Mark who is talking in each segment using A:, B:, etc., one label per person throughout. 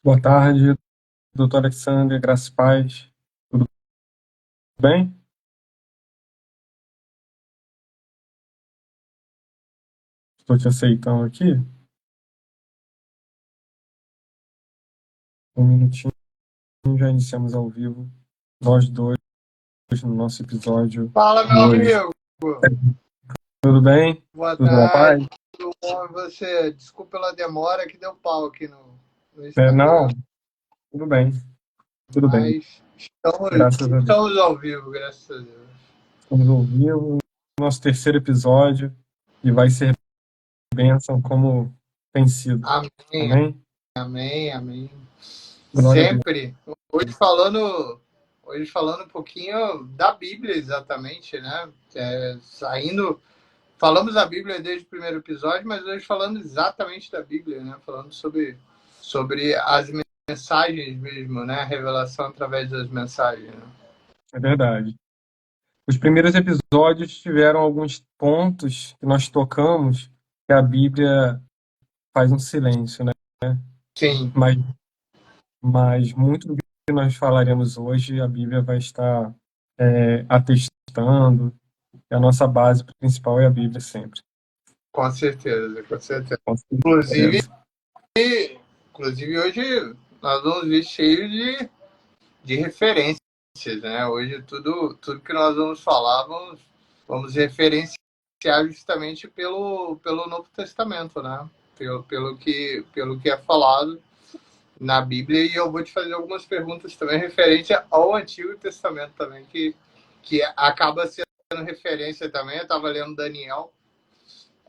A: Boa tarde, doutor Alexander, graças e paz. Tudo bem? Estou te aceitando aqui. Um minutinho, já iniciamos ao vivo. Nós dois no nosso episódio
B: Fala,
A: de
B: meu
A: hoje.
B: amigo.
A: Tudo bem?
B: Boa
A: Tudo na paz?
B: tarde. Tudo bom e você? Desculpa pela demora que deu pau aqui no
A: Não,
B: Instagram.
A: tudo bem. Tudo bem.
B: Mas estamos,
A: Graças a Deus.
B: estamos ao vivo, graças a Deus.
A: Estamos ao vivo. Nosso terceiro episódio. E vai ser bênção como tem sido.
B: Amém,
A: Amém?
B: amém, amém.
A: Glória a Deus.
B: Sempre. Hoje falando um pouquinho da Bíblia, exatamente, né? Falamos da Bíblia desde o primeiro episódio, mas hoje falando exatamente da Bíblia, né? Falando sobre as mensagens mesmo, né? A revelação através das mensagens. Né?
A: É verdade. Os primeiros episódios tiveram alguns pontos que nós tocamos que a Bíblia faz um silêncio, né?
B: Sim,
A: Mas, mas muito do que nós falaremos hoje, a Bíblia vai estar atestando. E a nossa base principal é a Bíblia sempre.
B: com certeza, com certeza.
A: Com
B: Inclusive,
A: certeza.
B: inclusive hoje nós vamos vir cheio de referências, né? Hoje tudo que nós vamos falar, vamos referenciar justamente pelo Novo Testamento, né? Pelo que é falado na Bíblia, e eu vou te fazer algumas perguntas também referente ao Antigo Testamento também, que acaba sendo referência também. Eu estava lendo Daniel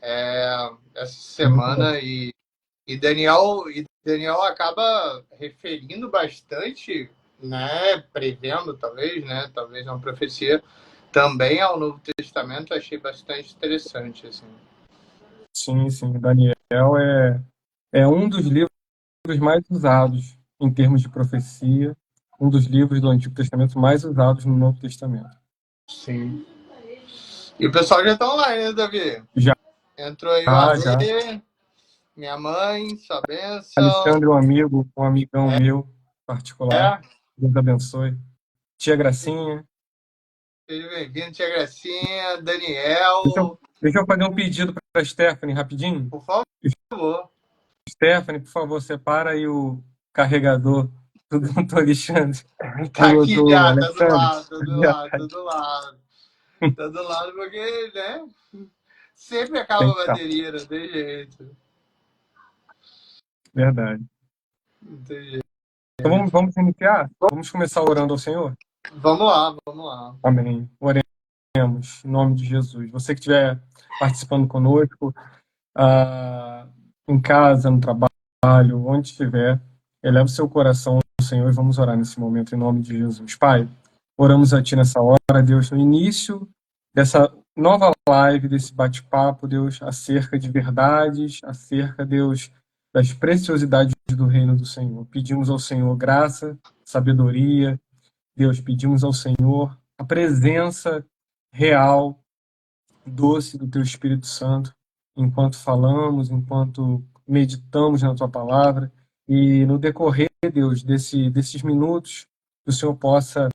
B: essa
A: Muito bom.
B: semana e Daniel acaba referindo bastante, né, prevendo talvez uma profecia também ao Novo Testamento. Achei bastante interessante, assim.
A: Sim, sim. Daniel é um dos livros mais usados em termos de profecia, um dos livros do Antigo Testamento mais usados no Novo Testamento.
B: Sim. E o pessoal já está online, né, Davi?
A: Já,
B: Entrou aí o Ale,
A: já.
B: minha mãe, sua bênção.
A: Alexandre, um amigão meu particular. Deus abençoe. Tia Gracinha.
B: Seja bem-vindo, tia Gracinha,
A: Deixa eu,
B: Daniel,
A: deixa eu fazer um pedido para a Stephanie rapidinho.
B: por favor.
A: Stephanie, por favor, separa aí o carregador do Alexandre,
B: Tá aqui
A: do
B: já, tá do
A: Alexandre.
B: lado, tá do lado, tá do lado. Tá do lado porque, né? Sempre acaba
A: Tem
B: a
A: que estar,
B: bateria, não tem jeito.
A: verdade.
B: Não tem jeito.
A: Então vamos iniciar? Vamos começar orando ao Senhor?
B: Vamos lá, vamos lá.
A: Amém. Oremos, em nome de Jesus. Você que estiver participando conosco, ah, em casa, no trabalho, onde estiver, eleva o seu coração ao Senhor e vamos orar nesse momento, em nome de Jesus. Pai, oramos a Ti nessa hora, Deus, no início dessa nova live, desse bate-papo, Deus, acerca de verdades, acerca, Deus, das preciosidades do reino do Senhor. Pedimos ao Senhor graça, sabedoria, Deus, pedimos ao Senhor a presença real, doce do Teu Espírito Santo, enquanto falamos, enquanto meditamos na Tua palavra, e no decorrer, Deus, desses minutos, que o Senhor possa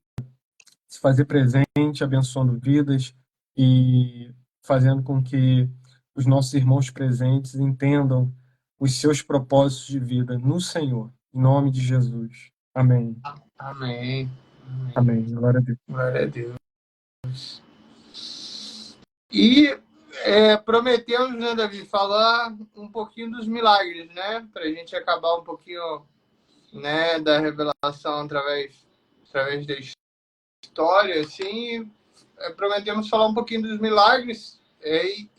A: se fazer presente, abençoando vidas e fazendo com que os nossos irmãos presentes entendam os seus propósitos de vida no Senhor, em nome de Jesus. Amém.
B: Amém.
A: Amém. Glória a Deus.
B: Glória a Deus. E prometemos, né, Davi, falar um pouquinho dos milagres, né? Para a gente acabar um pouquinho, né, da revelação através da história, assim. Prometemos falar um pouquinho dos milagres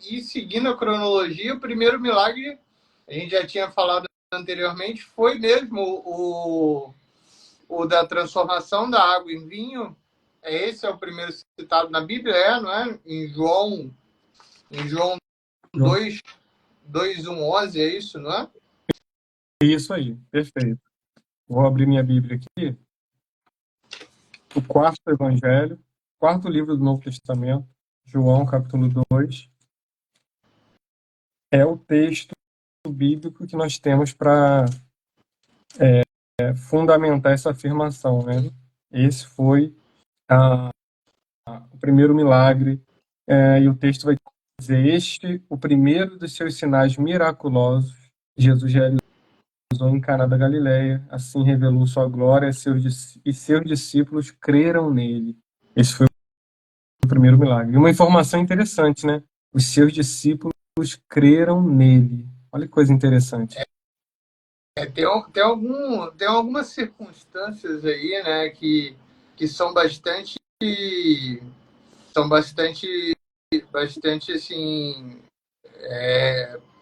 B: e seguindo a cronologia, o primeiro milagre, a gente já tinha falado anteriormente, foi mesmo o da transformação da água em vinho. Esse é o primeiro citado na Bíblia, não é? Em João 2, 11, é isso, não é?
A: Isso aí, perfeito. Vou abrir minha Bíblia aqui. O quarto evangelho, quarto livro do Novo Testamento, João, capítulo 2, é o texto bíblico que nós temos para fundamentar essa afirmação, né? Esse foi o primeiro milagre, e o texto vai dizer: este, o primeiro dos seus sinais miraculosos, Jesus realizou em Caná da Galileia, assim revelou sua glória e seus discípulos creram nele. Esse foi o primeiro milagre. E uma informação interessante, né? Os seus discípulos creram nele. Olha que coisa interessante.
B: Tem algumas circunstâncias aí, né, que são bastante assim,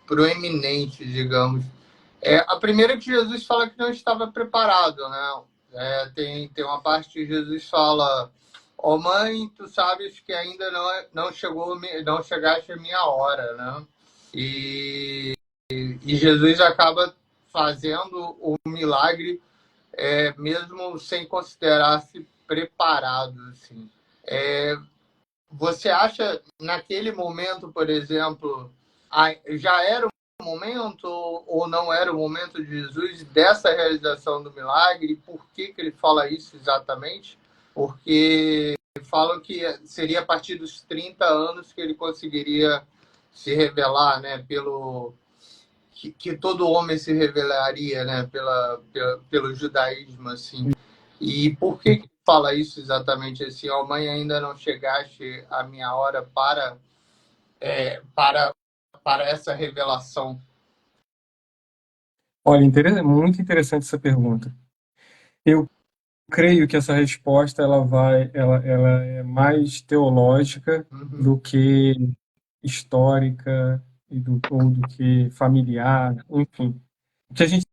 B: proeminentes, digamos. A primeira é que Jesus fala que não estava preparado, né? Tem uma parte que Jesus fala: ó oh, mãe, tu sabes que ainda não chegaste a minha hora, né? E Jesus acaba fazendo o milagre mesmo sem considerar-se preparado, assim. Você acha, naquele momento, por exemplo, já era o momento ou não era o momento de Jesus dessa realização do milagre? Por que ele fala isso exatamente? Porque falam que seria a partir dos 30 anos que ele conseguiria se revelar, né, que todo homem se revelaria, né, pelo judaísmo, assim. E por que fala isso exatamente assim? Ó, mãe, ainda não chegaste a minha hora para essa revelação.
A: Olha, muito interessante essa pergunta. Eu creio que essa resposta ela é mais teológica do que histórica ou do que familiar, enfim. O que a gente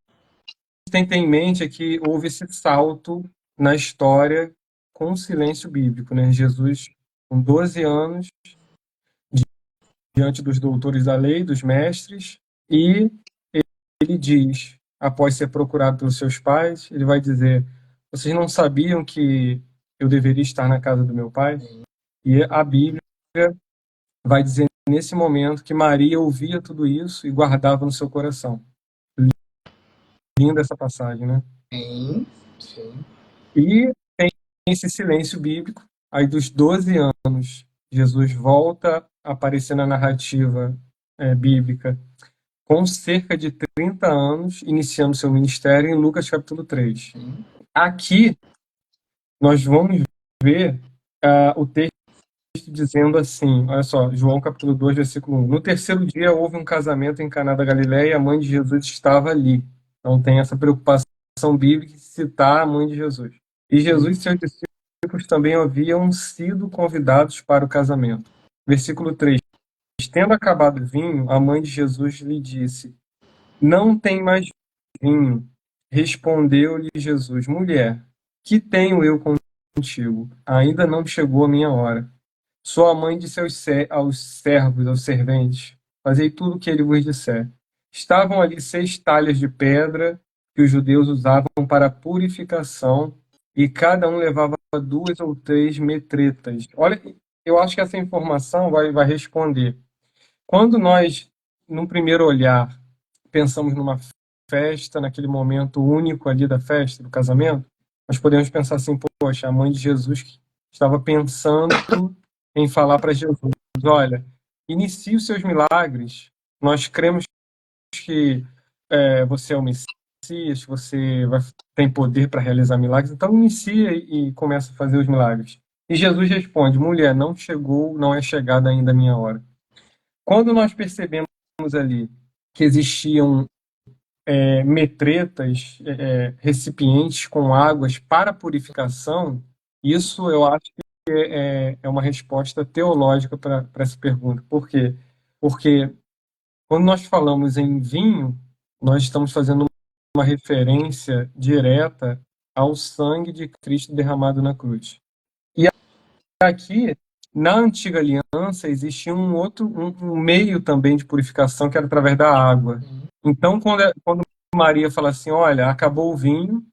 A: tem que ter em mente é que houve esse salto na história com o silêncio bíblico, né? Jesus, com 12 anos, diante dos doutores da lei, dos mestres, e ele diz, após ser procurado pelos seus pais, ele vai dizer: vocês não sabiam que eu deveria estar na casa do meu pai? E a Bíblia vai dizer nesse momento que Maria ouvia tudo isso e guardava no seu coração. Linda essa passagem, né?
B: Sim, sim.
A: E tem esse silêncio bíblico. Aí, dos 12 anos, Jesus volta a aparecer na narrativa bíblica com cerca de 30 anos, iniciando seu ministério em Lucas capítulo 3. Aqui, nós vamos ver o texto dizendo assim, olha só, João capítulo 2, versículo 1. No terceiro dia houve um casamento em Caná da Galileia e a mãe de Jesus estava ali. Então tem essa preocupação bíblica de citar a mãe de Jesus. E Jesus e seus discípulos também haviam sido convidados para o casamento. Versículo 3. Tendo acabado o vinho, a mãe de Jesus lhe disse: não tem mais vinho. Respondeu-lhe Jesus: mulher, que tenho eu contigo? Ainda não chegou a minha hora. Sou a mãe de aos servos, aos serventes. Fazei tudo o que ele vos disser. Estavam ali 6 talhas de pedra que os judeus usavam para purificação, e cada um levava 2 ou 3 metretas. Olha, eu acho que essa informação vai responder. Quando nós, num primeiro olhar, pensamos numa festa, naquele momento único ali da festa, do casamento, nós podemos pensar assim: poxa, a mãe de Jesus estava pensando em falar para Jesus: olha, inicie os seus milagres, nós cremos que você é o Messias, você tem poder para realizar milagres, então inicia e começa a fazer os milagres. E Jesus responde: mulher, não chegou, não é chegada ainda a minha hora. Quando nós percebemos ali que existiam metretas, recipientes com águas para purificação, isso eu acho que é uma resposta teológica para essa pergunta. Por quê? Porque quando nós falamos em vinho, nós estamos fazendo uma referência direta ao sangue de Cristo derramado na cruz. E aqui, na antiga aliança, existia um meio também de purificação que era através da água. Então, quando Maria fala assim: olha, acabou o vinho,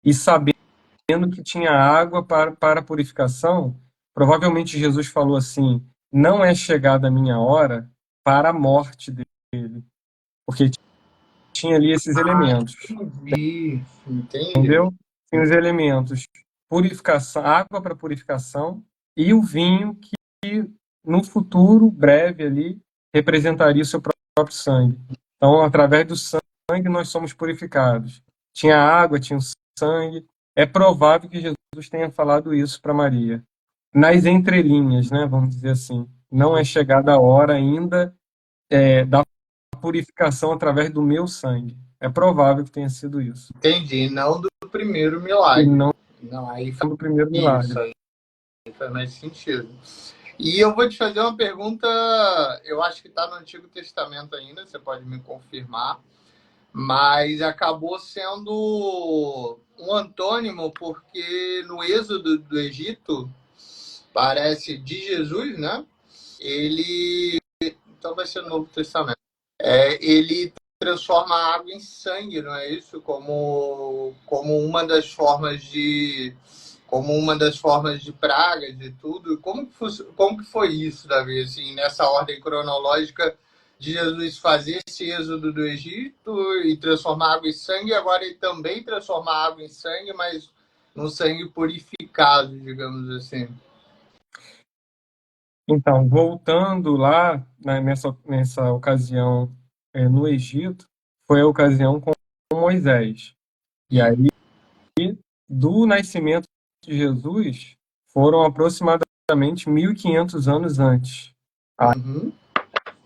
A: e sabendo que tinha água para a purificação, provavelmente Jesus falou assim: não é chegada a minha hora para a morte dele, porque tinha ali esses elementos,
B: Entendi.
A: entendeu? Tem os elementos purificação, água para purificação e o vinho que no futuro breve ali representaria o seu próprio sangue. Então, através do sangue nós somos purificados. Tinha água, tinha o sangue. É provável que Jesus tenha falado isso para Maria. Nas entrelinhas, né, vamos dizer assim. Não é chegada a hora ainda da purificação através do meu sangue. É provável que tenha sido isso.
B: Entendi, não do primeiro
A: E
B: milagre.
A: não
B: Não, aí
A: do primeiro
B: isso,
A: milagre.
B: aí faz mais sentido. E eu vou te fazer uma pergunta, eu acho que está no Antigo Testamento ainda, você pode me confirmar, mas acabou sendo um antônimo, porque no Êxodo do Egito, parece de Jesus, né? Ele. Então vai ser no Novo Testamento. Ele transforma a água em sangue, não é isso? Como uma das formas de. Como uma das formas de pragas e tudo. Como que foi isso, Davi? Assim, nessa ordem cronológica de Jesus fazer esse êxodo do Egito e transformar água em sangue, e agora ele também transforma a água em sangue, mas no sangue purificado, digamos assim.
A: Então, voltando lá, né, nessa ocasião no Egito, foi a ocasião com Moisés. E aí, do nascimento de Jesus, foram aproximadamente 1.500 anos antes.
B: Uhum.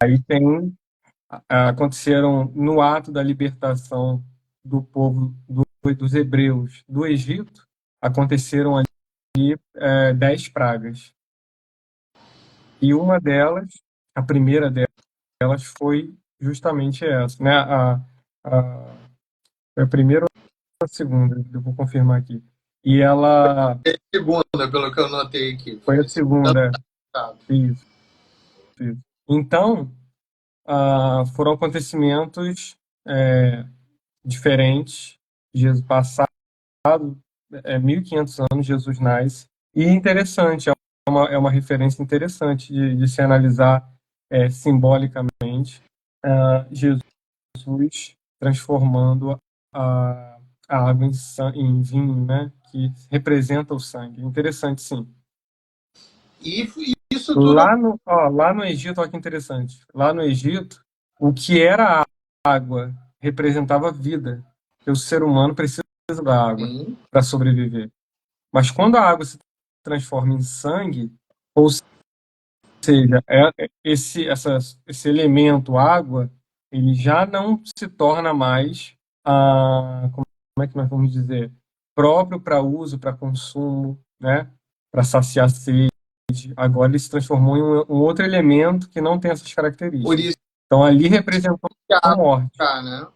A: Aí aconteceram no ato da libertação do povo dos hebreus do Egito, aconteceram ali 10 pragas. E uma delas, a primeira delas, foi justamente essa, né? Foi a primeira ou a segunda, eu vou confirmar aqui. E ela
B: Segunda, pelo que eu notei aqui.
A: foi a
B: Foi segunda.
A: segunda, isso, isso. Então, foram acontecimentos diferentes. Jesus passado 1.500 anos, Jesus nasce. E interessante, é uma referência interessante de se analisar simbolicamente. Jesus transformando a água em vinho, né? Que representa o sangue. Interessante, sim.
B: E isso tudo.
A: Lá no Egito, olha que interessante. Lá no Egito, o que era água representava vida. Porque o ser humano precisa da água para sobreviver. Mas quando a água se transforma em sangue, ou seja, esse elemento água, ele já não se torna mais, como é que nós vamos dizer, próprio para uso, para consumo, né? Para saciar sede. Agora ele se transformou em um outro elemento que não tem essas
B: Por
A: características.
B: isso
A: Então ali representou
B: que a
A: a
B: água
A: morte.
B: né?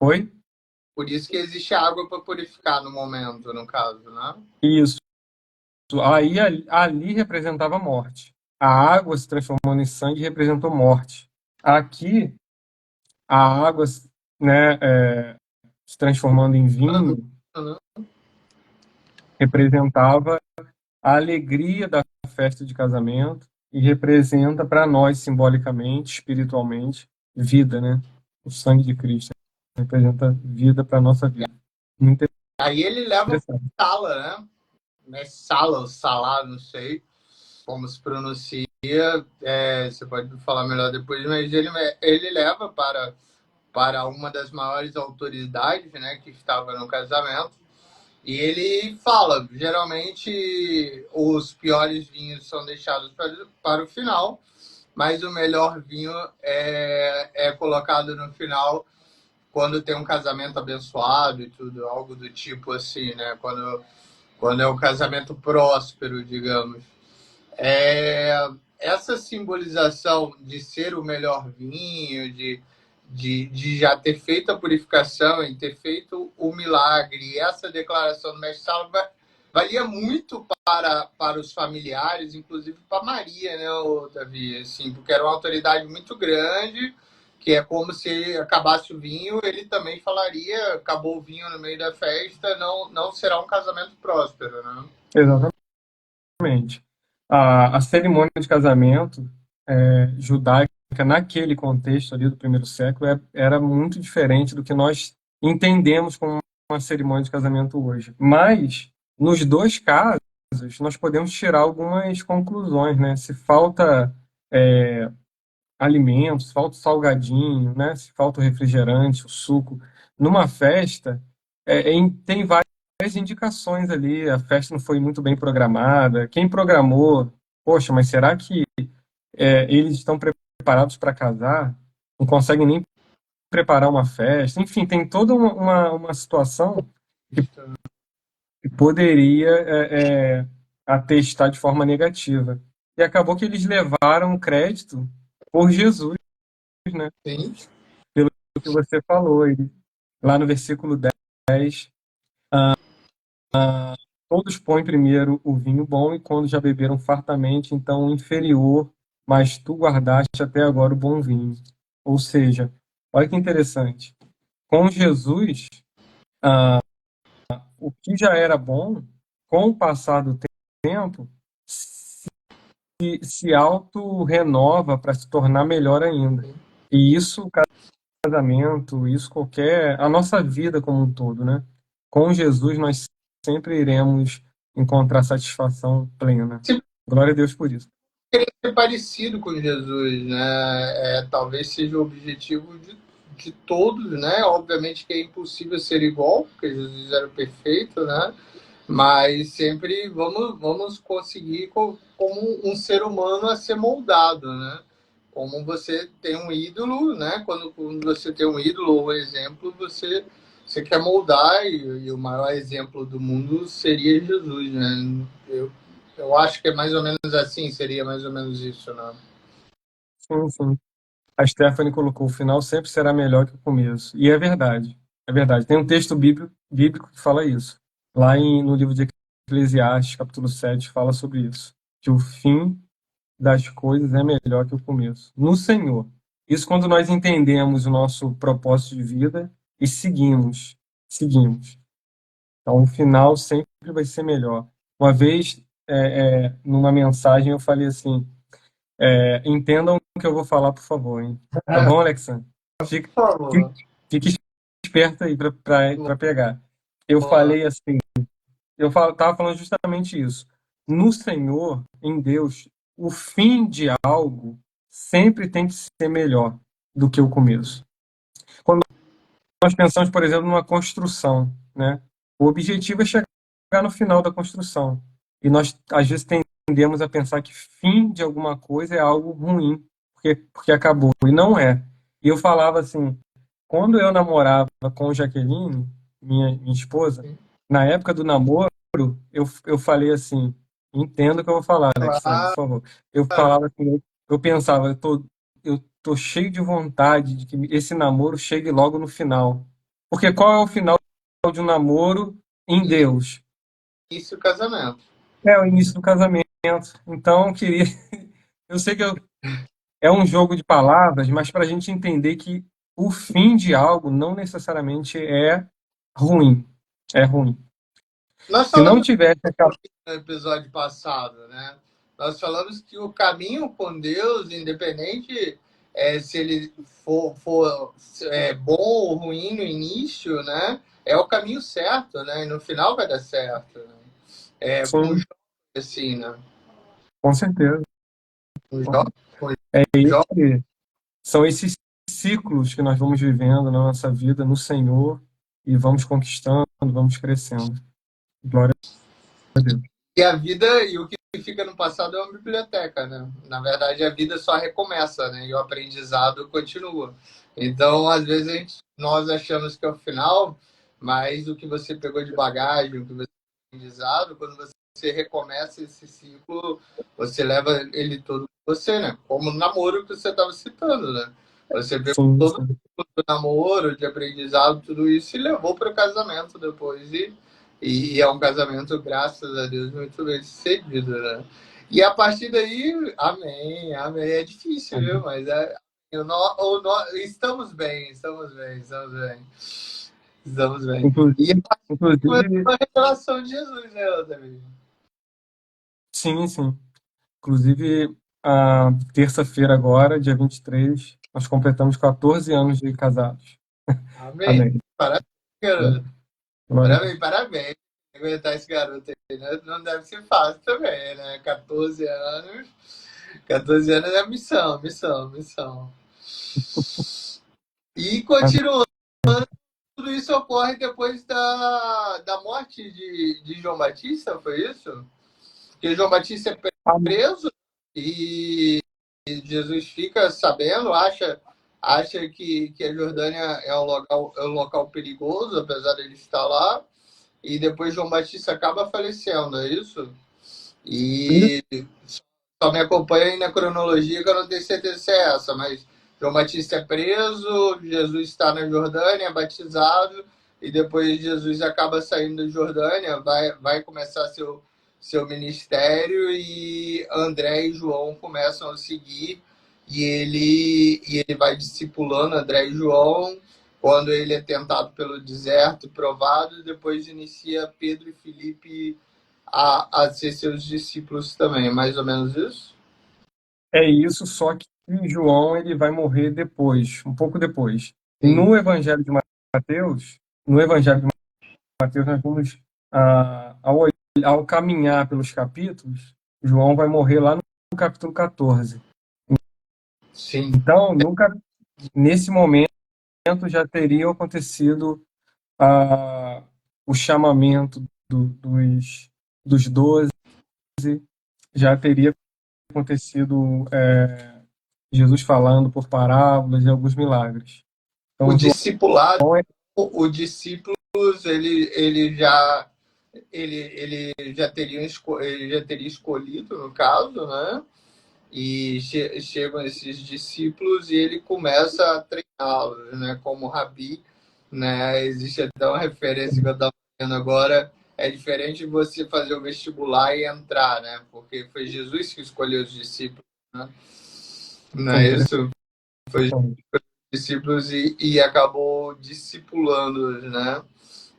A: Foi?
B: Por isso que existe água para purificar no momento, no caso, né?
A: Isso. Aí ali representava a morte. A água se transformando em sangue representou morte. Aqui, a água, né, se transformando em vinho representava a alegria da festa de casamento e representa para nós, simbolicamente, espiritualmente, vida, né? O sangue de Cristo representa vida para a nossa vida. Muito
B: Aí ele leva
A: interessante.
B: para sala, né? Não é sala ou salá, não sei como se pronuncia. Você pode falar melhor depois, mas ele leva para uma das maiores autoridades, né, que estava no casamento. E ele fala, geralmente os piores vinhos são deixados para o final, mas o melhor vinho é colocado no final quando tem um casamento abençoado e tudo, algo do tipo assim, né? Quando é um casamento próspero, digamos. Essa simbolização de ser o melhor vinho, de já ter feito a purificação e ter feito o milagre, essa declaração do mestre Sala valia muito para os familiares, inclusive para Maria, né, Davi? Assim, porque era uma autoridade muito grande, que é como se acabasse o vinho, ele também falaria, acabou o vinho no meio da festa, não será um casamento próspero, né?
A: Exatamente. A cerimônia de casamento judaica naquele contexto ali do primeiro século, era muito diferente do que nós entendemos como uma cerimônia de casamento hoje. Mas, nos dois casos, nós podemos tirar algumas conclusões, né? Se falta alimentos, se falta o salgadinho, né? Se falta o refrigerante, o suco, numa festa, tem várias indicações ali. A festa não foi muito bem programada. Quem programou, poxa, mas será que eles estão preparados para casar? Não conseguem nem preparar uma festa? Enfim, tem toda uma situação que poderia atestar de forma negativa. E acabou que eles levaram o crédito por Jesus, né?
B: Sim.
A: Pelo que você falou. Lá no versículo 10, todos põem primeiro o vinho bom e quando já beberam fartamente, então o inferior, mas tu guardaste até agora o bom vinho. Ou seja, olha que interessante. Com Jesus, o que já era bom, com o passar do tempo, se auto-renova para se tornar melhor ainda. E isso, casamento, isso qualquer. A nossa vida como um todo, né? Com Jesus, nós sempre iremos encontrar satisfação plena.
B: Se
A: Glória a Deus por isso.
B: querer ser parecido com Jesus, né? Talvez seja o objetivo de todos, né? Obviamente que é impossível ser igual, porque Jesus era perfeito, né? Mas sempre vamos conseguir como um ser humano a ser moldado, né? Como você tem um ídolo, né? Quando você tem um ídolo ou um exemplo, você quer moldar e o maior exemplo do mundo seria Jesus, né? Eu acho que é mais ou menos assim, seria mais ou menos isso, né?
A: Sim, sim. A Stephanie colocou: o final sempre será melhor que o começo. E é verdade. É verdade. Tem um texto bíblico que fala isso. Lá no livro de Eclesiastes, capítulo 7, fala sobre isso. Que o fim das coisas é melhor que o começo. No Senhor. Isso quando nós entendemos o nosso propósito de vida e seguimos. Então, o final sempre vai ser melhor. Uma vez, numa mensagem, eu falei assim: entendam o que eu vou falar, por favor, hein? Tá bom, Alexandre? Fique,
B: Por favor.
A: fique esperto aí para pegar. Eu falei assim, estava falando justamente isso. No Senhor, em Deus, o fim de algo sempre tem que ser melhor do que o começo. Quando nós pensamos, por exemplo, numa construção, né? O objetivo é chegar no final da construção. E nós, às vezes, tendemos a pensar que fim de alguma coisa é algo ruim, porque acabou. E não é. E eu falava assim, quando eu namorava com Jaqueline, minha esposa, na época do namoro, eu falei assim, entendo o que eu vou falar, Alexandre, por
B: Claro,
A: favor. Eu falava assim, eu pensava, eu tô cheio de vontade de que esse namoro chegue logo no final. Porque qual é o final de um namoro em Deus?
B: isso é o casamento.
A: É o início do casamento. Então, eu queria. Eu sei que é um jogo de palavras, mas para a gente entender que o fim de algo não necessariamente é ruim. É ruim.
B: Nós
A: Se não
B: falamos
A: tivesse aquela.
B: no episódio passado, né? Nós falamos que o caminho com Deus, independente se ele for bom ou ruim no início, né? É o caminho certo, né? E no final vai dar certo. Né? Com
A: Sim,
B: Jó, assim, né?
A: com certeza.
B: Com Jó, com
A: É
B: Jó,
A: esse, são esses ciclos que nós vamos vivendo na nossa vida no Senhor e vamos conquistando, vamos crescendo. Glória a Deus.
B: e a vida e o que fica no passado é uma biblioteca, né? Na verdade, a vida só recomeça, né? E o aprendizado continua. Então, às vezes, nós achamos que é o final, mas o que você pegou de bagagem, o que você aprendizado, quando você recomeça esse ciclo, você leva ele todo com você, né? Como o namoro que você estava citando, né? Você pegou
A: Sim,
B: todo
A: sim.
B: o namoro, de aprendizado, tudo isso, e levou para o casamento depois. E é um casamento, graças a Deus, muito bem sucedido, né? E a partir daí, amém, amém. É difícil, viu? Mas estamos bem, estamos bem, estamos bem. Estamos bem. E
A: Inclusive,
B: começou
A: inclusive,
B: a revelação de Jesus, né, David?
A: sim, sim. Inclusive, terça-feira agora, dia 23, nós completamos 14 anos de casados.
B: Amém.
A: Amém.
B: Parabéns, garoto.
A: Glória a Deus.
B: Parabéns. Aguentar esse garoto aí, né? Não deve ser fácil também, né? 14 anos. 14 anos é missão, missão, missão. E continuando, tudo isso ocorre depois da morte de João Batista, foi isso? Porque João Batista é
A: Amém.
B: preso e Jesus fica sabendo, acha que a Jordânia é um local perigoso, apesar de ele estar lá, e depois João Batista acaba falecendo, é isso? E só me acompanha aí na cronologia, que eu não tenho certeza se é essa, mas João Batista é preso, Jesus está na Jordânia, é batizado, e depois Jesus acaba saindo da Jordânia, vai começar seu ministério, e André e João começam a seguir, e ele vai discipulando André e João, quando ele é tentado pelo deserto, provado, e depois inicia Pedro e Filipe a ser seus discípulos também, é mais ou menos isso?
A: É isso, só que João ele vai morrer depois, um pouco depois.
B: Sim.
A: No Evangelho de Mateus, nós vamos, ao caminhar pelos capítulos, João vai morrer lá no capítulo 14.
B: Sim.
A: Então, nesse momento, já teria acontecido o chamamento dos 12, já teria acontecido Jesus falando por parábolas e alguns milagres.
B: O
A: Então, João
B: discipulado,
A: é
B: os discípulos, ele já teria escolhido, no caso, né? E chegam esses discípulos e ele começa a treiná-los, né? Como rabi, né? Existe até uma referência que eu estava vendo agora, é diferente de você fazer o vestibular e entrar, né? Porque foi Jesus que escolheu os discípulos, né? Não é isso? Foi
A: interessante.
B: discípulos e acabou discipulando-os, né?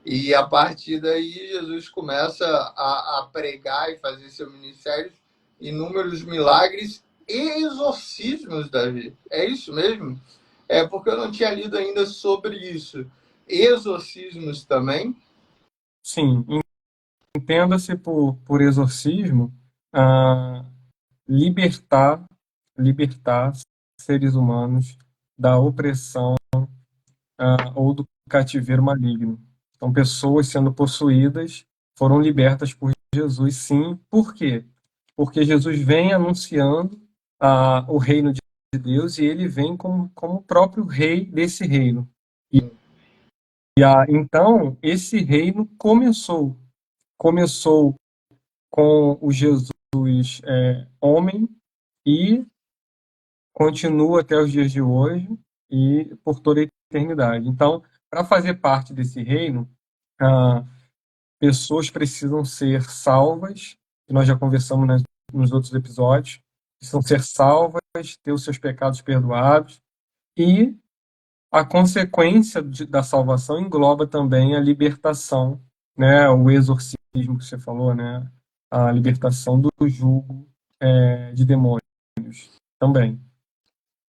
B: E a partir daí Jesus começa a pregar e fazer seu ministério, inúmeros milagres e exorcismos, Davi. É isso mesmo? É porque eu não tinha lido ainda sobre isso. Exorcismos também?
A: Sim, entenda-se por exorcismo, ah, libertar, libertar seres humanos da opressão, ou do cativeiro maligno. Então, pessoas sendo possuídas foram libertas por Jesus, sim. Por quê? Porque Jesus vem anunciando o reino de Deus e ele vem como o próprio rei desse reino. Então, esse reino começou com o Jesus homem e continua até os dias de hoje e por toda a eternidade. Então, para fazer parte desse reino, pessoas precisam ser salvas, que nós já conversamos nos outros episódios, precisam ser salvas, ter os seus pecados perdoados, e a consequência da salvação engloba também a libertação, né, o exorcismo que você falou, né, a libertação do jugo de demônios também.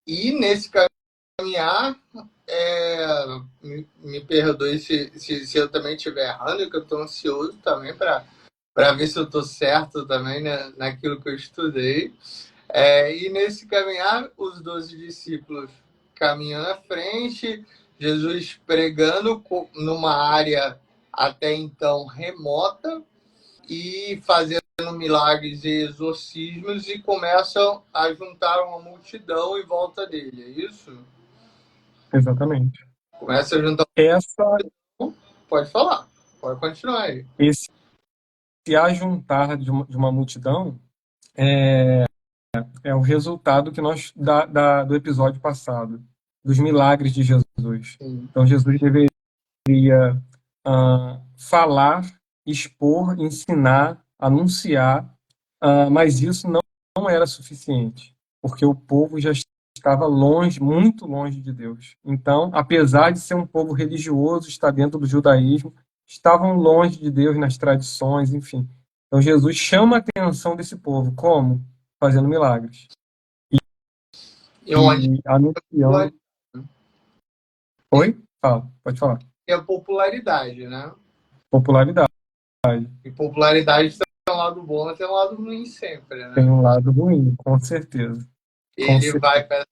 B: E nesse caminhar, me perdoe se eu também estiver errando, que eu estou ansioso também para ver se eu estou certo também, né, naquilo que eu estudei. E nesse caminhar, os 12 discípulos caminham na frente, Jesus pregando numa área até então remota e fazendo milagres e exorcismos, e começam a juntar uma multidão em volta dele, é isso?
A: Exatamente.
B: Começa a juntar
A: Essa,
B: uma... Pode falar, pode continuar aí.
A: esse ajuntar de uma multidão é o resultado que do episódio passado, dos milagres de Jesus.
B: Sim.
A: Então, Jesus deveria falar, expor, ensinar, anunciar, mas isso não era suficiente, porque o povo já estava longe, muito longe de Deus. Então, apesar de ser um povo religioso, estar dentro do judaísmo, estavam longe de Deus nas tradições, enfim. Então, Jesus chama a atenção desse povo. Como? Fazendo milagres.
B: E onde
A: e anunciando. Oi? Fala, pode falar.
B: é a popularidade, né?
A: Popularidade.
B: E popularidade tem um lado bom e tem um lado ruim sempre,
A: Tem
B: né?
A: um lado ruim, com certeza. Com
B: Ele
A: certeza.
B: vai para essa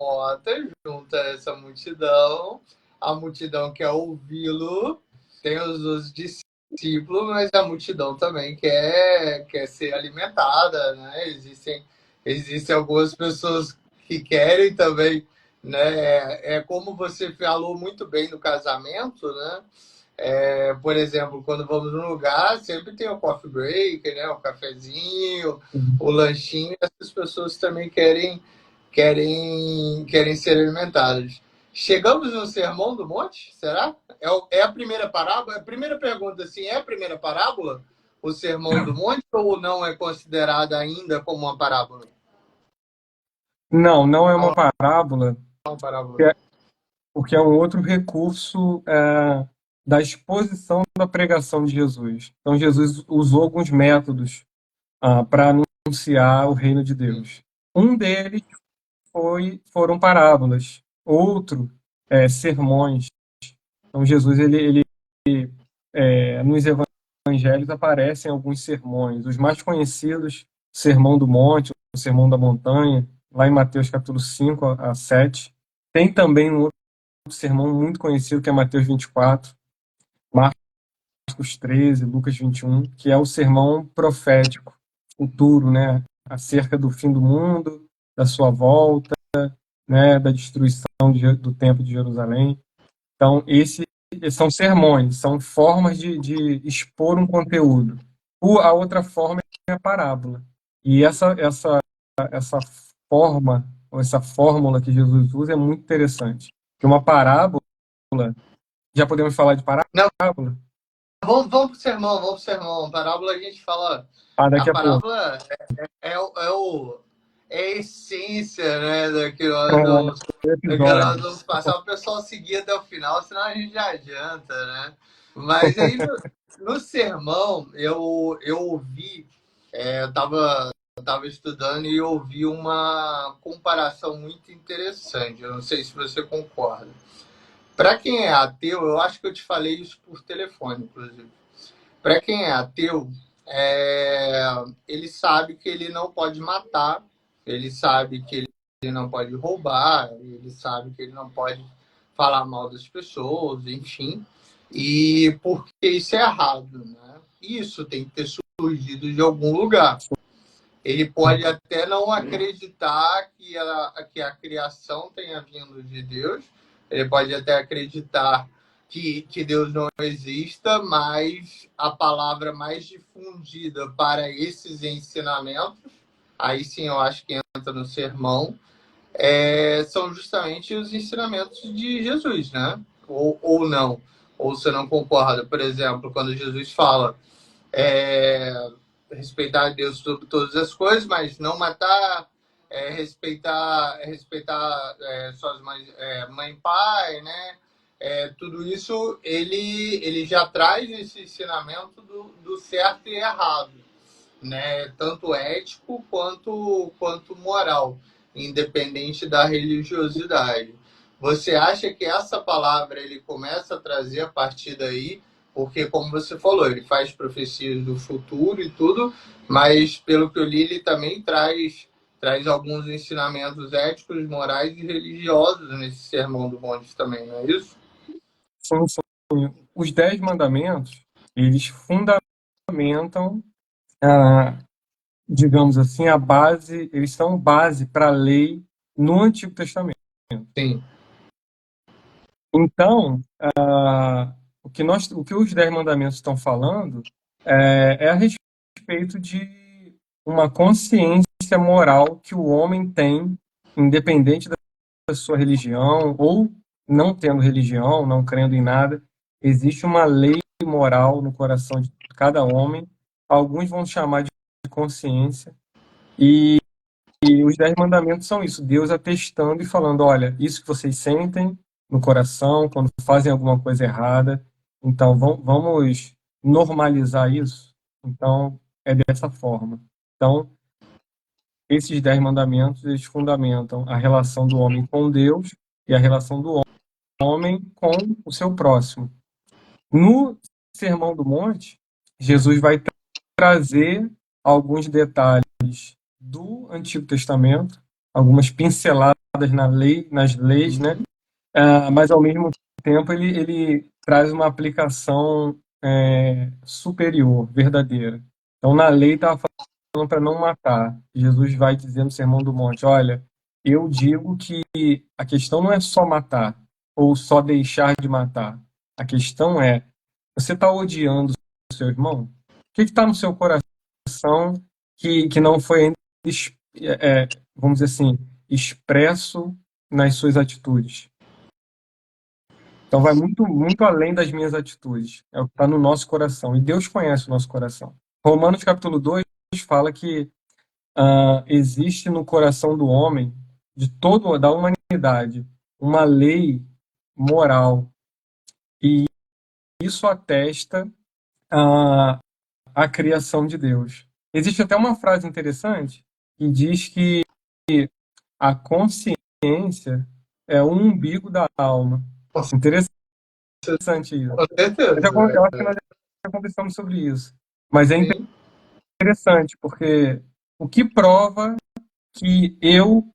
B: rota, junta essa multidão, a multidão quer ouvi-lo, tem os discípulos, mas a multidão também quer ser alimentada, né? Existem algumas pessoas que querem também, né? É como você falou muito bem no casamento, né? Por exemplo, quando vamos num lugar, sempre tem o coffee break, né? O cafezinho, o lanchinho. Essas pessoas também querem ser alimentadas. Chegamos no Sermão do Monte? Será? É a primeira parábola? A primeira pergunta, assim, é a primeira parábola? O Sermão do Monte ou não é considerada ainda como uma parábola?
A: Não, não é uma
B: Não,
A: parábola,
B: não é uma parábola.
A: porque porque é um outro recurso da exposição da pregação de Jesus. Então, Jesus usou alguns métodos para anunciar o reino de
B: Sim.
A: Deus. Um deles foram parábolas, outro, sermões. Então, Jesus, nos evangelhos aparecem alguns sermões. Os mais conhecidos, Sermão do Monte, o Sermão da Montanha, lá em Mateus capítulo 5 a 7. Tem também um outro sermão muito conhecido, que é Mateus 24, Marcos 13, Lucas 21, que é o sermão profético, futuro, né? Acerca do fim do mundo, da sua volta, né? Da destruição do Templo de Jerusalém. Então, esses são sermões, são formas de expor um conteúdo. A outra forma é a parábola. E essa forma, ou essa fórmula que Jesus usa é muito interessante. Que uma parábola, já podemos falar de
B: Não,
A: parábola?
B: vamos pro sermão, vamos pro sermão. Parábola a gente fala. A
A: Daqui a pouco.
B: parábola é a essência, né, daquilo que nós
A: Episódio.
B: vamos passar. O pessoal seguir até o final, senão a gente já adianta, né? Mas aí no sermão eu ouvi, eu tava estudando e eu ouvi uma comparação muito interessante. Eu não sei se você concorda. Para quem é ateu, eu acho que eu te falei isso por telefone, inclusive. Para quem é ateu, é, ele sabe que ele não pode matar, ele sabe que ele não pode roubar, ele sabe que ele não pode falar mal das pessoas, enfim. E porque isso é errado, né? Isso tem que ter surgido de algum lugar. Ele pode até não acreditar que a criação tenha vindo de Deus, ele pode até acreditar que Deus não exista, mas a palavra mais difundida para esses ensinamentos, aí sim eu acho que entra no sermão, são justamente os ensinamentos de Jesus, né? Ou não. Ou você não concorda, por exemplo, quando Jesus fala é, respeitar a Deus sobre todas as coisas, mas não matar, respeitar suas mães, mãe e pai, né? Tudo isso ele já traz esse ensinamento do certo e errado, né? Tanto ético quanto moral, independente da religiosidade. Você acha que essa palavra ele começa a trazer a partir daí? Porque, como você falou, ele faz profecias do futuro e tudo, mas pelo que eu li, ele também traz alguns ensinamentos éticos, morais e religiosos nesse Sermão do Monte também, não é isso?
A: Sim, sim. Os 10 mandamentos, eles fundamentam, ah, digamos assim, a base, eles são base para a lei no Antigo Testamento.
B: Sim,
A: Então, o que os 10 mandamentos estão falando a respeito de uma consciência moral que o homem tem, independente da sua religião, ou não tendo religião, não crendo em nada, existe uma lei moral no coração de cada homem. Alguns vão chamar de consciência, e os 10 mandamentos são isso, Deus atestando e falando, olha, isso que vocês sentem no coração, quando fazem alguma coisa errada, então vamos normalizar isso. Então, é dessa forma. Então, esses 10 mandamentos, eles fundamentam a relação do homem com Deus e a relação do homem com o seu próximo. No Sermão do Monte, Jesus vai trazer alguns detalhes do Antigo Testamento, algumas pinceladas nas leis, né? Mas ao mesmo tempo ele traz uma aplicação superior, verdadeira. Então na lei estava falando para não matar. Jesus vai dizer no Sermão do Monte, olha, eu digo que a questão não é só matar ou só deixar de matar. A questão é, você está odiando o seu irmão? O que está no seu coração que não foi ainda, vamos dizer assim, expresso nas suas atitudes? Então vai muito, muito além das minhas atitudes. É o que está no nosso coração. E Deus conhece o nosso coração. Romanos capítulo 2 fala que existe no coração do homem, da humanidade, uma lei moral. E isso atesta a criação de Deus. Existe até uma frase interessante que diz que a consciência é o umbigo da alma. Interessante isso.
B: Com certeza.
A: Eu acho que nós já conversamos sobre isso. Mas é
B: Sim.
A: interessante, porque o que prova que eu,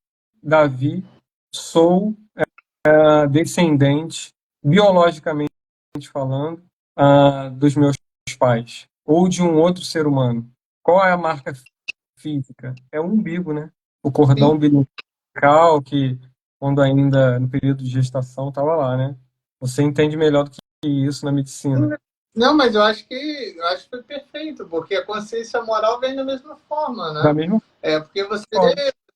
A: Davi, sou descendente, biologicamente falando, dos meus pais, ou de um outro ser humano? Qual é a marca física? É o umbigo, né? O cordão
B: Sim.
A: umbilical, que quando ainda no período de gestação estava lá, né? Você entende melhor do que isso na medicina.
B: Não, mas eu acho que foi perfeito, porque a consciência moral vem da mesma forma,
A: Da
B: né?
A: mesma
B: Porque você
A: forma.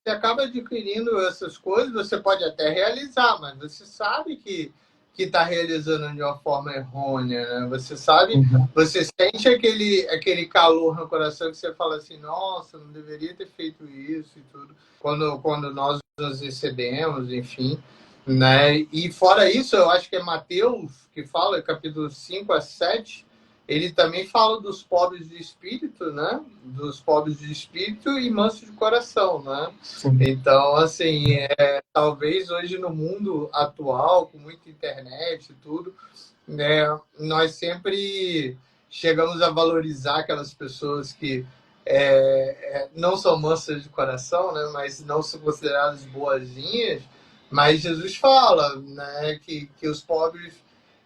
B: acaba adquirindo essas coisas, você pode até realizar, mas você sabe que está realizando de uma forma errônea, né? Você sabe,
A: Uhum.
B: você sente aquele calor no coração que você fala assim, nossa, não deveria ter feito isso e tudo, quando nós nos excedemos, enfim. Né? E fora isso, eu acho que é Mateus que fala, capítulo 5 a 7, ele também fala dos pobres de espírito, né? Dos pobres de espírito e mansos de coração, né?
A: Sim.
B: Então, assim, talvez hoje no mundo atual, com muita internet e tudo, né, nós sempre chegamos a valorizar aquelas pessoas que não são mansas de coração, né? Mas não são consideradas boazinhas. Mas Jesus fala, né, que os pobres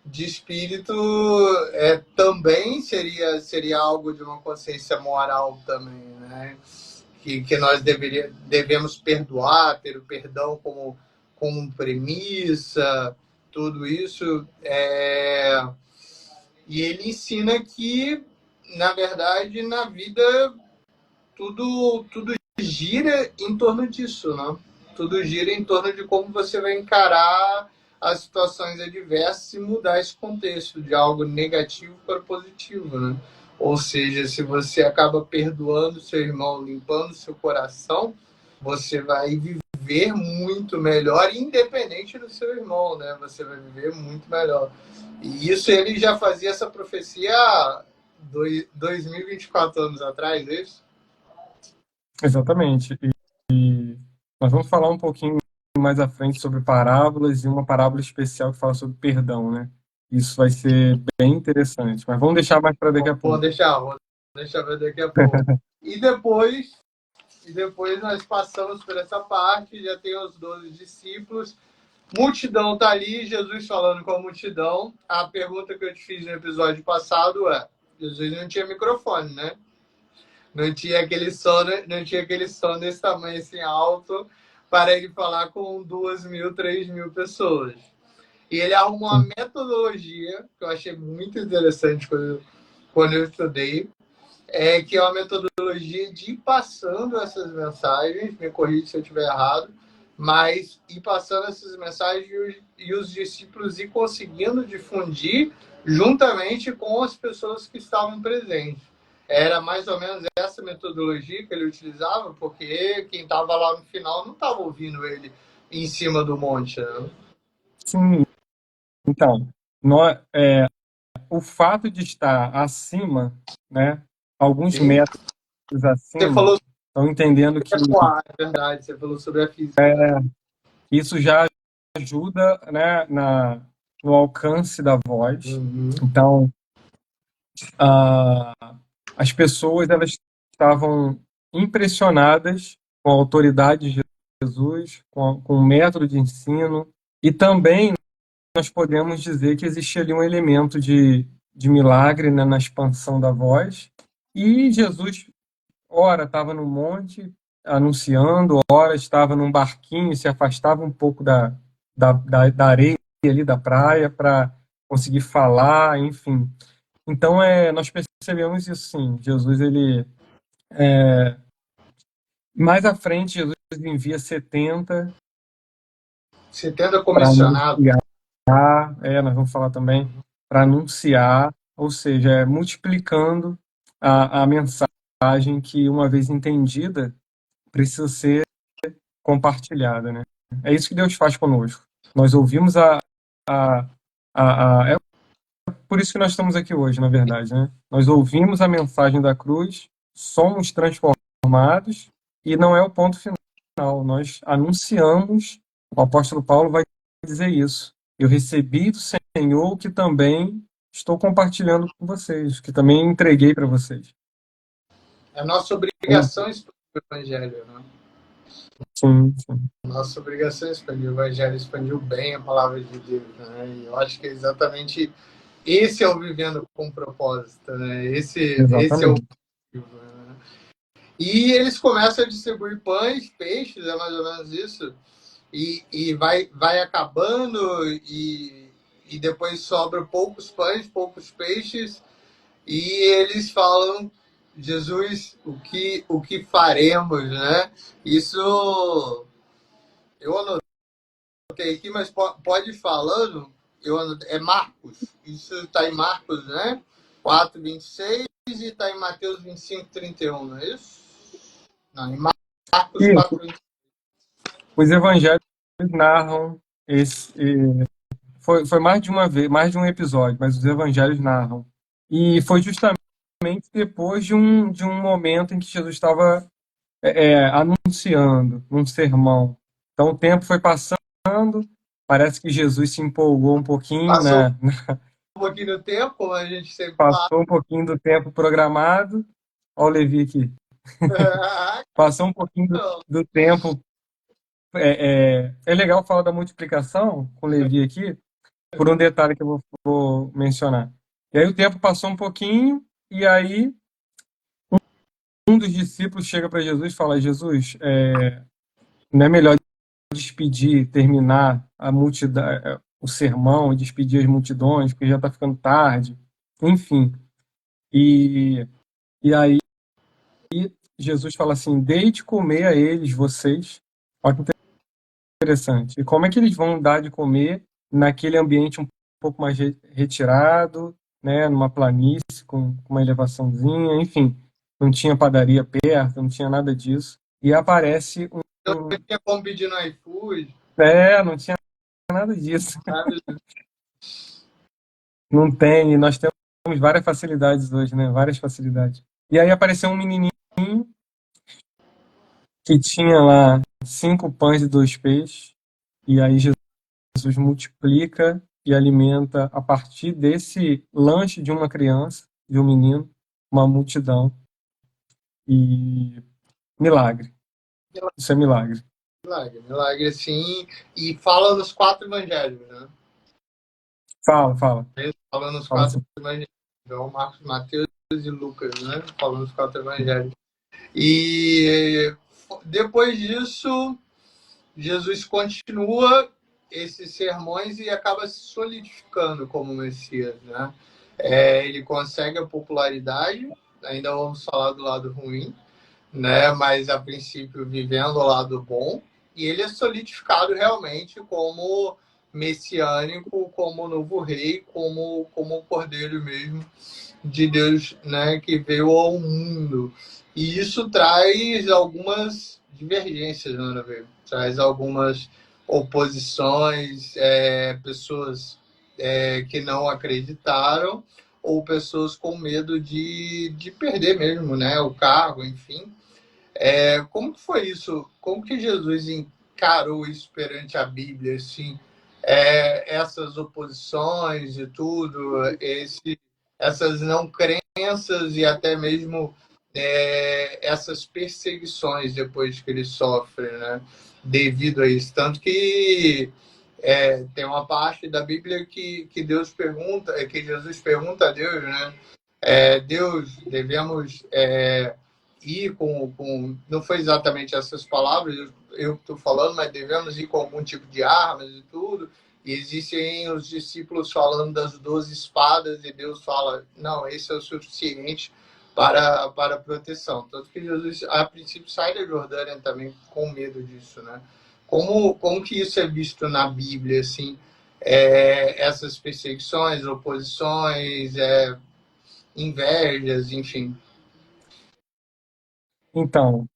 B: de espírito também seria algo de uma consciência moral também, né? Que nós devemos perdoar, ter o perdão como premissa, tudo isso. E ele ensina que, na verdade, na vida, tudo gira em torno disso, né? Tudo gira em torno de como você vai encarar as situações adversas e mudar esse contexto de algo negativo para positivo, né? Ou seja, se você acaba perdoando seu irmão, limpando seu coração, você vai viver muito melhor, independente do seu irmão, né? Você vai viver muito melhor. E isso ele já fazia essa profecia há 2024 anos atrás, é isso?
A: Exatamente. E nós vamos falar um pouquinho mais à frente sobre parábolas e uma parábola especial que fala sobre perdão, né? Isso vai ser bem interessante, mas vamos deixar mais para daqui a pouco.
B: Vou deixar para daqui a pouco. E depois nós passamos por essa parte, já tem os 12 discípulos. Multidão está ali, Jesus falando com a multidão. A pergunta que eu te fiz no episódio passado é: Jesus não tinha microfone, né? Não tinha aquele som desse tamanho assim alto para ele falar com 2.000, 3.000 pessoas. E ele arrumou uma metodologia que eu achei muito interessante quando eu estudei, que é uma metodologia de ir passando essas mensagens, me corrija se eu estiver errado, mas ir passando essas mensagens e os discípulos ir conseguindo difundir juntamente com as pessoas que estavam presentes. Era mais ou menos essa metodologia que ele utilizava, porque quem estava lá no final não estava ouvindo ele em cima do monte, né?
A: Sim, então, o fato de estar acima, né, alguns
B: Sim.
A: metros
B: Você
A: acima,
B: falou
A: Estão entendendo que
B: É verdade, você falou sobre a física, né?
A: isso já ajuda, né, no alcance da voz. Então, as pessoas elas estavam impressionadas com a autoridade de Jesus, com o método de ensino, e também nós podemos dizer que existia ali um elemento de milagre, né, na expansão da voz, e Jesus, ora, estava no monte anunciando, ora, estava num barquinho e se afastava um pouco da areia ali da praia para conseguir falar, enfim. Então, nós percebemos isso, sim. Jesus, ele... Mais à frente, Jesus envia 70
B: 70
A: para
B: comissionados.
A: anunciar, nós vamos falar também, para anunciar, ou seja, multiplicando a mensagem que, uma vez entendida, precisa ser compartilhada, né? É isso que Deus faz conosco. Nós ouvimos é por isso que nós estamos aqui hoje, na verdade, né? Nós ouvimos a mensagem da cruz, somos transformados e não é o ponto final. Nós anunciamos, o apóstolo Paulo vai dizer isso. Eu recebi do Senhor o que também estou compartilhando com vocês, que também entreguei para vocês.
B: É nossa obrigação expandir o evangelho, né?
A: Sim, sim.
B: Nossa obrigação é expandir o evangelho, expandir bem a palavra de Deus, né? E eu acho que é exatamente esse é o vivendo com propósito, né? Esse é o
A: Exatamente.
B: objetivo, né? E eles começam a distribuir pães, peixes, é mais ou menos isso, e vai acabando, e depois sobra poucos pães, poucos peixes, e eles falam, Jesus, o que faremos, né? Isso eu anotei aqui, mas pode ir falando. É Marcos, isso está em Marcos, né? 4:26 e está em Mateus 25:31, não é isso? Não, em Marcos
A: E
B: 4:26.
A: os evangelhos narram foi mais de uma vez, mais de um episódio, mas os evangelhos narram. E foi justamente depois de um momento em que Jesus estava anunciando um sermão. Então o tempo foi passando, parece que Jesus se empolgou um pouquinho,
B: Passou
A: né?
B: um pouquinho do tempo, como a gente sempre fala.
A: Passou um pouquinho do tempo programado. Olha o Levi aqui. Passou um pouquinho do tempo. É legal falar da multiplicação com o Levi aqui, por um detalhe que eu vou mencionar. E aí o tempo passou um pouquinho, e aí um dos discípulos chega para Jesus e fala: Jesus, não é melhor despedir, terminar a multidão, o sermão, despedir as multidões, porque já está ficando tarde, enfim. E aí Jesus fala assim: deite comer a eles, vocês. Olha que interessante. E como é que eles vão dar de comer naquele ambiente um pouco mais retirado, né, numa planície com uma elevaçãozinha, enfim, não tinha padaria perto, não tinha nada disso. E aparece
B: Não tinha como pedir no iFood,
A: não tinha nada disso.
B: sabe?
A: Não tem, e nós temos várias facilidades hoje, né? Várias facilidades. E aí apareceu um menininho que tinha lá 5 pães e 2 peixes, e aí Jesus multiplica e alimenta a partir desse lanche de uma criança, de um menino, uma multidão. E milagre. Isso é milagre.
B: Milagre, milagre, sim. E fala nos 4 evangelhos, né?
A: Fala, fala.
B: Fala nos
A: Fala
B: 4
A: assim.
B: evangelhos. João, Marcos, Mateus e Lucas, né? Falando nos 4 evangelhos. E depois disso, Jesus continua esses sermões e acaba se solidificando como Messias, né? Ele consegue a popularidade, ainda vamos falar do lado ruim, né? Mas a princípio vivendo o lado bom, e ele é solidificado realmente como messiânico, como novo rei, como o cordeiro mesmo de Deus, né, que veio ao mundo. E isso traz algumas divergências, né, traz algumas oposições, pessoas que não acreditaram, ou pessoas com medo de perder mesmo, né, o cargo, enfim. Como que foi isso? Como que Jesus encarou isso perante a Bíblia, assim? Essas oposições e tudo, essas não crenças e até mesmo essas perseguições depois que ele sofre, né? Devido a isso. Tanto que tem uma parte da Bíblia que Deus pergunta, que Jesus pergunta a Deus, né? Deus, devemos ir não foi exatamente essas palavras, eu estou falando, mas devemos ir com algum tipo de armas e tudo. E existem os discípulos falando das 12 espadas, e Deus fala: não, esse é o suficiente para proteção. Tanto que Jesus, a princípio, sai da Jordânia também com medo disso, né? Como que isso é visto na Bíblia, assim, essas perseguições, oposições, invejas, enfim.
A: Então,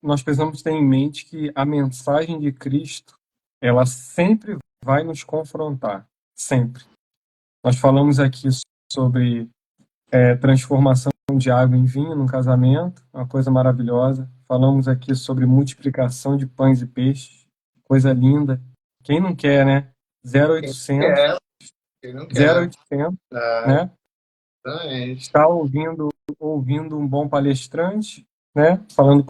A: nós precisamos ter em mente que a mensagem de Cristo, ela sempre vai nos confrontar, sempre. Nós falamos aqui sobre transformação de água em vinho num casamento, uma coisa maravilhosa. Falamos aqui sobre multiplicação de pães e peixes, coisa linda. Quem não quer, né?
B: Quem
A: 0800,
B: quer, quem não quer.
A: 0800,
B: Ah,
A: né?
B: exatamente.
A: Está ouvindo um bom palestrante, né? Falando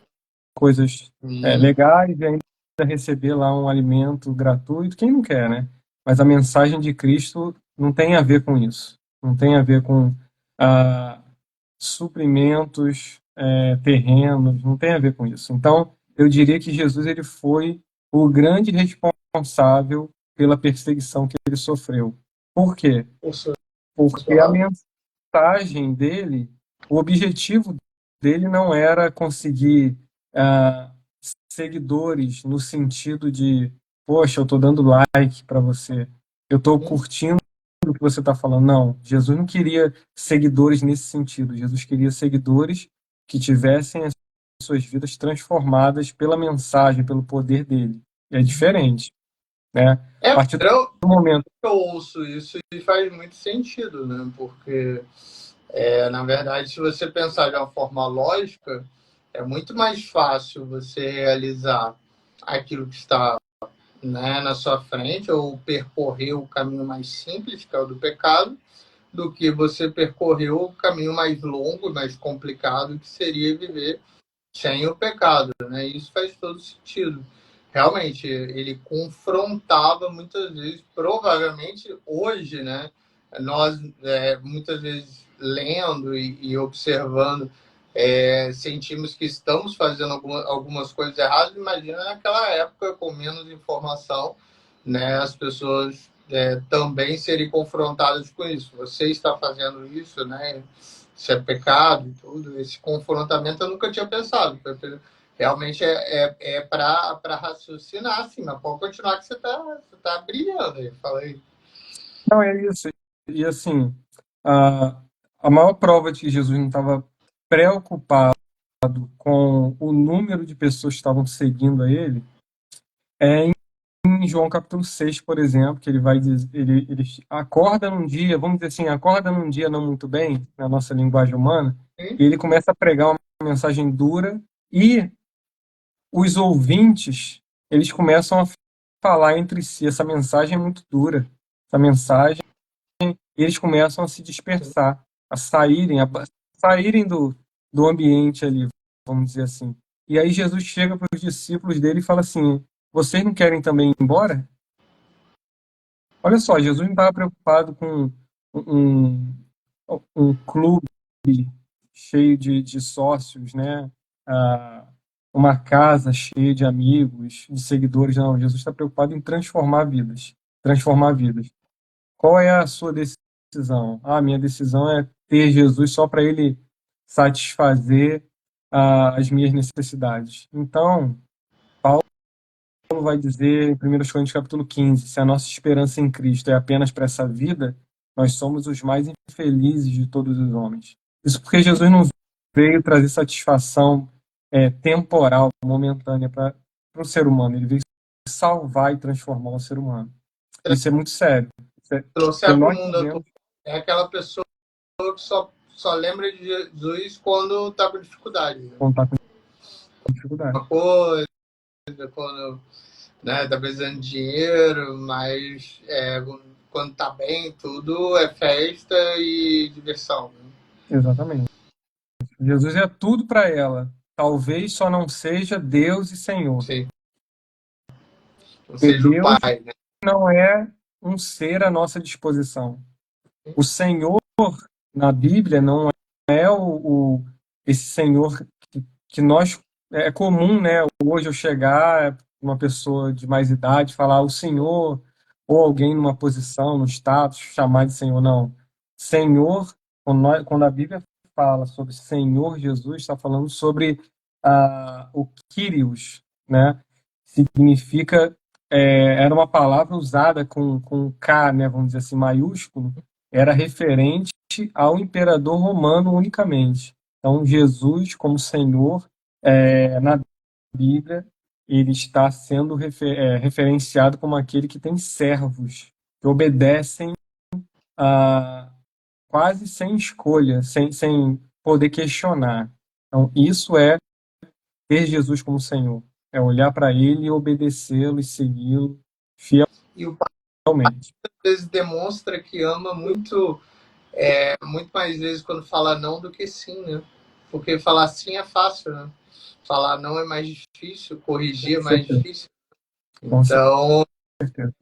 A: coisas legais e ainda receber lá um alimento gratuito. Quem não quer, né? Mas a mensagem de Cristo não tem a ver com isso. Não tem a ver com suprimentos, terrenos, não tem a ver com isso. Então, eu diria que Jesus ele foi o grande responsável pela perseguição que ele sofreu. Por quê? Porque a mensagem dele, o objetivo dele não era conseguir ah, seguidores no sentido de, poxa, eu estou dando like para você, eu estou curtindo o que você está falando. Não, Jesus não queria seguidores nesse sentido. Jesus queria seguidores que tivessem as suas vidas transformadas pela mensagem, pelo poder dele. É diferente, né? A partir do momento
B: eu ouço isso e faz muito sentido, né? Porque, na verdade, se você pensar de uma forma lógica, é muito mais fácil você realizar aquilo que está, né, na sua frente ou percorrer o caminho mais simples, que é o do pecado, do que você percorrer o caminho mais longo, mais complicado, que seria viver sem o pecado, né? Isso faz todo sentido. Realmente, ele confrontava muitas vezes, provavelmente hoje, né? Nós, muitas vezes, lendo e observando, sentimos que estamos fazendo algumas coisas erradas. Imagina naquela época, com menos informação, né? As pessoas também serem confrontadas com isso. Você está fazendo isso, né? Isso é pecado e tudo. Esse confrontamento eu nunca tinha pensado. Realmente é para raciocinar, assim, mas pode continuar que você tá brilhando aí. Fala aí.
A: não é isso. E assim, a, a maior prova de que Jesus não estava preocupado com o número de pessoas que estavam seguindo a ele é em João capítulo 6, por exemplo, que ele vai dizer, ele acorda num dia, vamos dizer assim, acorda num dia não muito bem, na nossa linguagem humana, e ele começa a pregar uma mensagem dura e os ouvintes, eles começam a falar entre si, essa mensagem é muito dura, essa mensagem, e eles começam a se dispersar, a saírem do ambiente ali, vamos dizer assim. E aí Jesus chega para os discípulos dele e fala assim: vocês não querem também ir embora? Olha só, Jesus não estava preocupado com um, um clube cheio de sócios, né? Ah, uma casa cheia de amigos, de seguidores. Não, Jesus está preocupado em transformar vidas. Transformar vidas. Qual é a sua decisão? Ah, minha decisão é ter Jesus só para ele satisfazer as minhas necessidades. Então, Paulo vai dizer em 1 Coríntios capítulo 15, se a nossa esperança em Cristo é apenas para essa vida, nós somos os mais infelizes de todos os homens. Isso porque Jesus não veio trazer satisfação temporal, momentânea para o ser humano. Ele veio salvar e transformar o ser humano. Isso é muito sério. Porque
B: Trouxer para o
A: nós
B: mundo atual.
A: vivemos
B: É aquela pessoa que só lembra de Jesus quando está com dificuldade. Né?
A: contato. dificuldade.
B: uma coisa, quando, né, tá precisando de dinheiro, mas quando tá bem, tudo é festa e diversão. Né?
A: Exatamente. Jesus é tudo para ela. Talvez só não seja Deus e Senhor.
B: Sim. Não
A: Porque
B: seja o
A: Deus
B: pai, né?
A: não é um ser à nossa disposição. O Senhor na Bíblia não é esse Senhor que nós é comum, né? Hoje eu chegar uma pessoa de mais idade falar o Senhor ou alguém numa posição, no status, chamar de Senhor, não. Senhor, quando a Bíblia fala sobre Senhor Jesus, está falando sobre o Kyrios, né? Significa era uma palavra usada com K, né? Vamos dizer assim, maiúsculo, era referente ao imperador romano unicamente. Então, Jesus, como Senhor, na Bíblia, ele está sendo referenciado como aquele que tem servos, que obedecem quase sem escolha, sem poder questionar. Então, isso é ter Jesus como Senhor. É olhar para ele e obedecê-lo e segui-lo
B: E o pai
A: fielmente.
B: às vezes demonstra que ama muito, muito mais vezes quando fala não do que sim, né? Porque falar sim é fácil, né? Falar não é mais difícil, corrigir
A: Com
B: é mais
A: certeza.
B: difícil.
A: Com
B: Então,
A: certeza.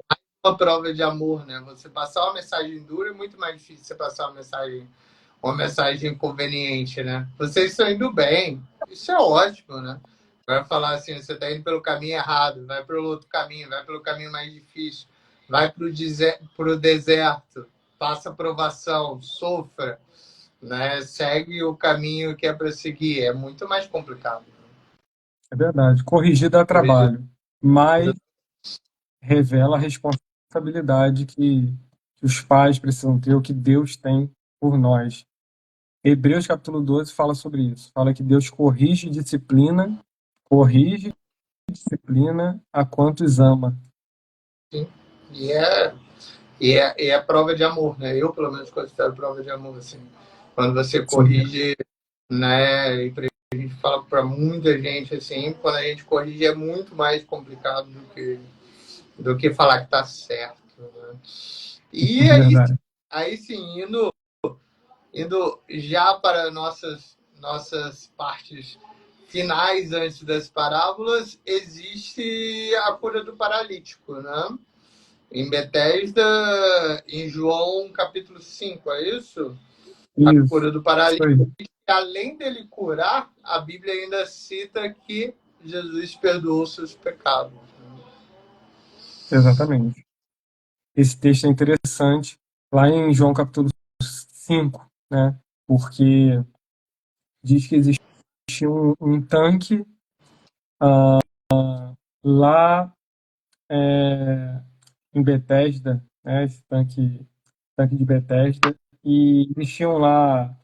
B: uma prova de amor, né? Você passar uma mensagem dura é muito mais difícil você passar uma mensagem conveniente, né? Vocês estão indo bem, isso é ótimo, né? Vai falar assim, você está indo pelo caminho errado, vai pelo outro caminho, vai pelo caminho mais difícil, vai para o deserto, passa provação, sofra, né? Segue o caminho que é para seguir, é muito mais complicado.
A: É verdade. Corrigir dá
B: Corrigir.
A: trabalho, mas revela a responsabilidade que os pais precisam ter, o que Deus tem por nós. Hebreus capítulo 12 fala sobre isso. Fala que Deus corrige e disciplina a quantos ama.
B: Sim. E é prova de amor, né? Eu, pelo menos, considero prova de amor, assim. Quando você
A: Sim,
B: corrige, né? E a gente fala para muita gente, assim, quando a gente corrige é muito mais complicado do que falar que tá certo, né? E
A: é verdade.
B: aí sim, indo já para nossas partes finais antes das parábolas, existe a cura do paralítico, né? Em Betesda, em João capítulo 5, é isso? A
A: Isso,
B: cura do
A: isso
B: paralítico.
A: aí.
B: Além dele curar, a Bíblia ainda cita que Jesus perdoou seus pecados.
A: Exatamente. Esse texto é interessante, lá em João capítulo 5, né? Porque diz que existe um tanque lá em Betesda, né? Esse tanque de Betesda, e eles tinham lá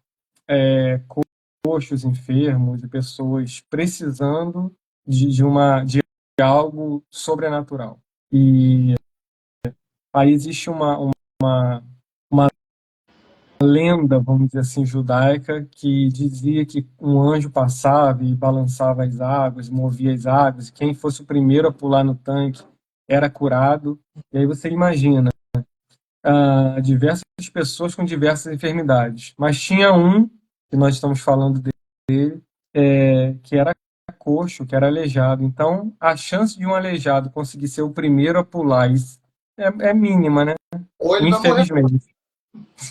A: coxos, enfermos e pessoas precisando de algo sobrenatural. E aí existe uma lenda, vamos dizer assim, judaica, que dizia que um anjo passava e balançava as águas, movia as águas, e quem fosse o primeiro a pular no tanque era curado. E aí você imagina, diversas pessoas com diversas enfermidades. Mas tinha um, que nós estamos falando dele, que era coxo, que era aleijado. Então, a chance de um aleijado conseguir ser o primeiro a pular é mínima, né?
B: Ou ele vai morrer.
A: Infelizmente.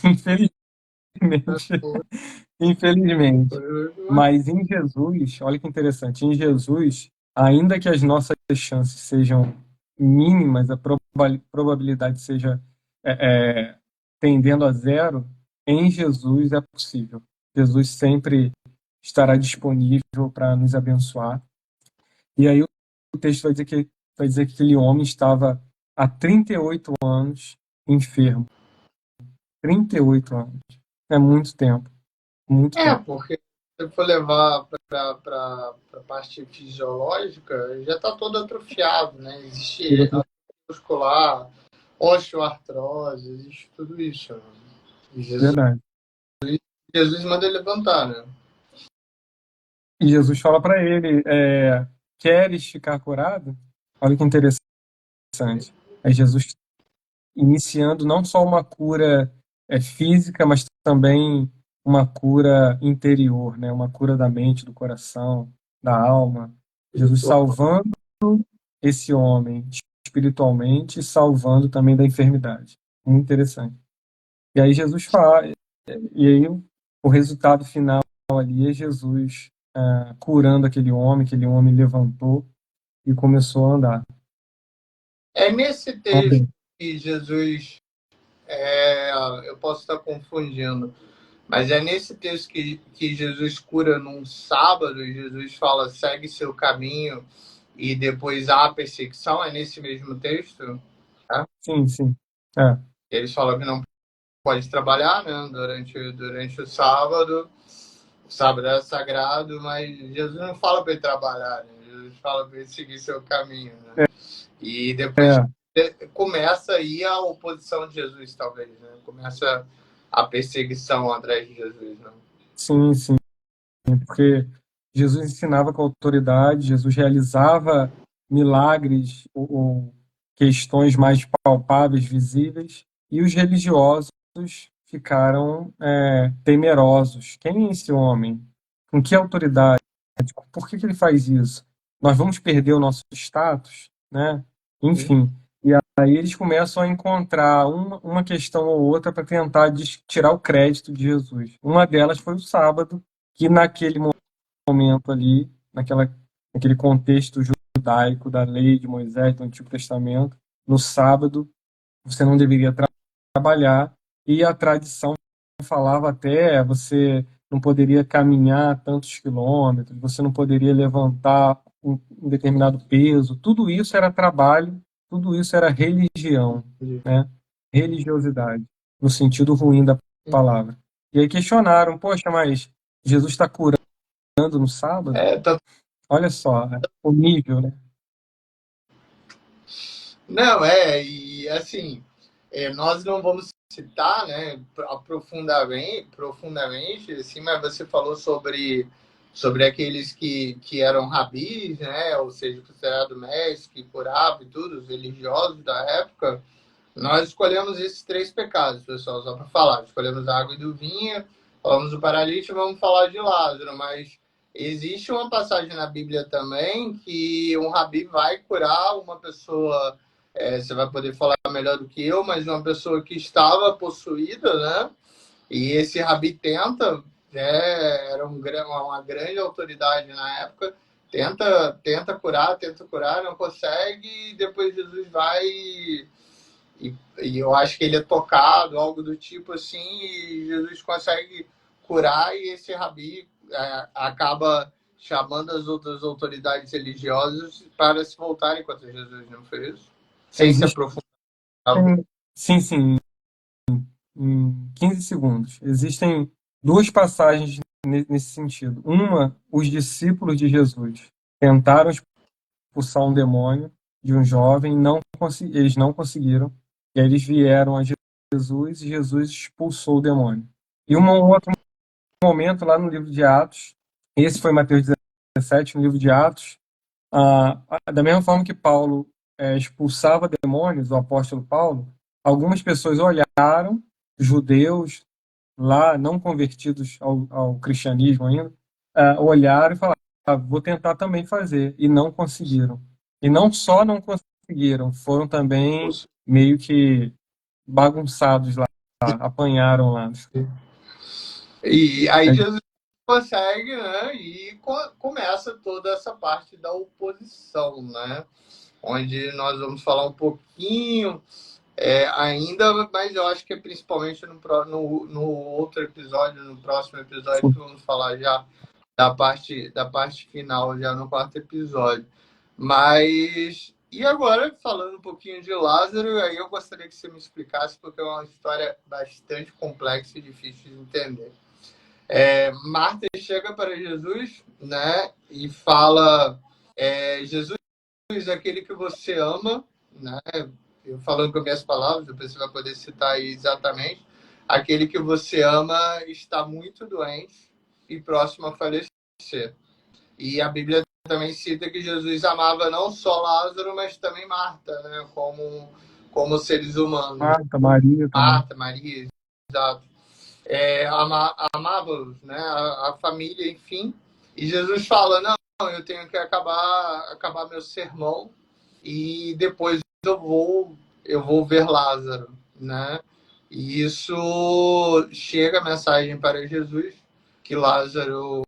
A: Infelizmente. Infelizmente. Mas em Jesus, olha que interessante, em Jesus, ainda que as nossas chances sejam mínimas, a probabilidade seja tendendo a zero, em Jesus é possível. Jesus sempre estará disponível para nos abençoar. E aí o texto vai dizer que aquele homem estava há 38 anos enfermo. 38 anos. É muito tempo. Muito tempo.
B: Porque se for levar para a parte fisiológica, já está todo atrofiado, né? Existe a muscular, osteoartrose, existe tudo isso. Né? Jesus,
A: Verdade.
B: Jesus manda ele levantar, né?
A: E Jesus fala para ele, queres ficar curado? Olha que interessante. É Jesus iniciando não só uma cura física, mas também uma cura interior, né? Uma cura da mente, do coração, da alma. Jesus salvando esse homem espiritualmente e salvando também da enfermidade. Muito interessante. E aí Jesus fala, e aí o resultado final ali é Jesus curando aquele homem levantou e começou a andar.
B: É nesse texto
A: Ontem.
B: que Jesus, eu posso estar confundindo, mas é nesse texto que Jesus cura num sábado, e Jesus fala, segue seu caminho, e depois há a perseguição, é nesse mesmo texto? Tá?
A: Sim, sim. É,
B: Eles falam que não pode trabalhar, né, durante o sábado. O sábado é sagrado, mas Jesus não fala para ele trabalhar, né? Jesus fala para ele seguir seu caminho, né? E depois
A: é,
B: começa aí a oposição de Jesus, talvez, né? Começa a perseguição atrás de Jesus, né?
A: sim, sim. Porque Jesus ensinava com autoridade, Jesus realizava milagres ou questões mais palpáveis, visíveis, e os religiosos ficaram temerosos. Quem é esse homem? Com que autoridade? Por que ele faz isso? Nós vamos perder o nosso status, né? Enfim. E aí eles começam a encontrar uma questão ou outra para tentar tirar o crédito de Jesus. Uma delas foi o sábado, que naquele momento ali, naquele contexto judaico da lei de Moisés, do Antigo Testamento, no sábado você não deveria trabalhar, e a tradição falava até você não poderia caminhar tantos quilômetros, você não poderia levantar um determinado peso, tudo isso era trabalho, tudo isso era religião, né? Religiosidade, no sentido ruim da palavra. E aí questionaram, poxa, mas Jesus está curando no sábado?
B: Tá...
A: Olha só, né? O nível, né?
B: Não, e assim, nós não vamos citar, né, profundamente, assim, mas você falou sobre aqueles que eram rabis, né, ou seja, considerado mestre, que curava e tudo, os religiosos da época. Nós escolhemos esses três pecados, pessoal, só para falar. Escolhemos a água e do vinho, falamos do paralítico, vamos falar de Lázaro, mas existe uma passagem na Bíblia também que um rabi vai curar uma pessoa, você vai poder falar melhor do que eu, mas uma pessoa que estava possuída, né? E esse rabi tenta, era uma grande autoridade na época, tenta curar, não consegue, e depois Jesus vai e eu acho que ele é tocado, algo do tipo assim, e Jesus consegue curar, e esse rabi acaba chamando as outras autoridades religiosas para se voltarem contra Jesus, não foi isso? Sem se
A: Existem,
B: aprofundar.
A: sim, sim, em 15 segundos. Existem duas passagens nesse sentido. Uma, os discípulos de Jesus tentaram expulsar um demônio de um jovem, eles não conseguiram, e aí eles vieram a Jesus e Jesus expulsou o demônio. E um outro momento lá no livro de Atos, esse foi Mateus 17, no livro de Atos, da mesma forma que Paulo expulsava demônios, o apóstolo Paulo, algumas pessoas olharam, judeus lá, não convertidos ao cristianismo ainda, olharam e falaram, vou tentar também fazer, e não conseguiram. E não só não conseguiram, foram também meio que bagunçados lá, apanharam lá.
B: E aí
A: É,
B: Jesus consegue, né? E começa toda essa parte da oposição, né? Onde nós vamos falar um pouquinho ainda, mas eu acho que é principalmente no outro episódio, no próximo episódio, que vamos falar já da parte final, já no quarto episódio. Mas, e agora, falando um pouquinho de Lázaro, aí eu gostaria que você me explicasse, porque é uma história bastante complexa e difícil de entender. Marta chega para Jesus, né, e fala, Jesus, aquele que você ama, né, eu falando com minhas palavras, depois você vai poder citar aí exatamente, aquele que você ama está muito doente e próximo a falecer. E a Bíblia também cita que Jesus amava não só Lázaro, mas também Marta, né? Como seres humanos.
A: Marta, Maria também.
B: Marta, Maria, exato. Amava-os, né? A família, enfim. E Jesus fala, não, eu tenho que acabar meu sermão e depois eu vou ver Lázaro, né? E isso chega a mensagem para Jesus que Lázaro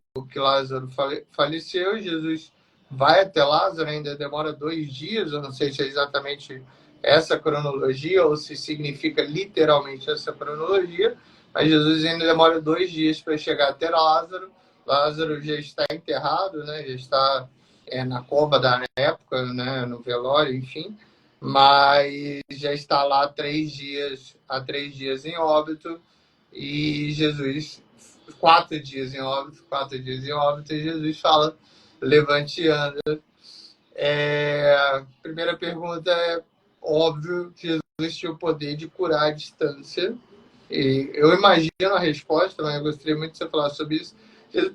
B: faleceu. Jesus vai até Lázaro, ainda demora 2 dias. Eu não sei se é exatamente essa cronologia ou se significa literalmente essa cronologia, mas Jesus ainda demora 2 dias para chegar até Lázaro. Lázaro já está enterrado, né? Já está na cova da época, né? No velório, enfim, mas já está lá há 3 dias em óbito, e Jesus, 4 dias em óbito, 4 dias em óbito, e Jesus fala, levante e anda. Primeira pergunta é, óbvio, Jesus tinha o poder de curar à distância, e eu imagino a resposta, mas eu gostaria muito de você falar sobre isso.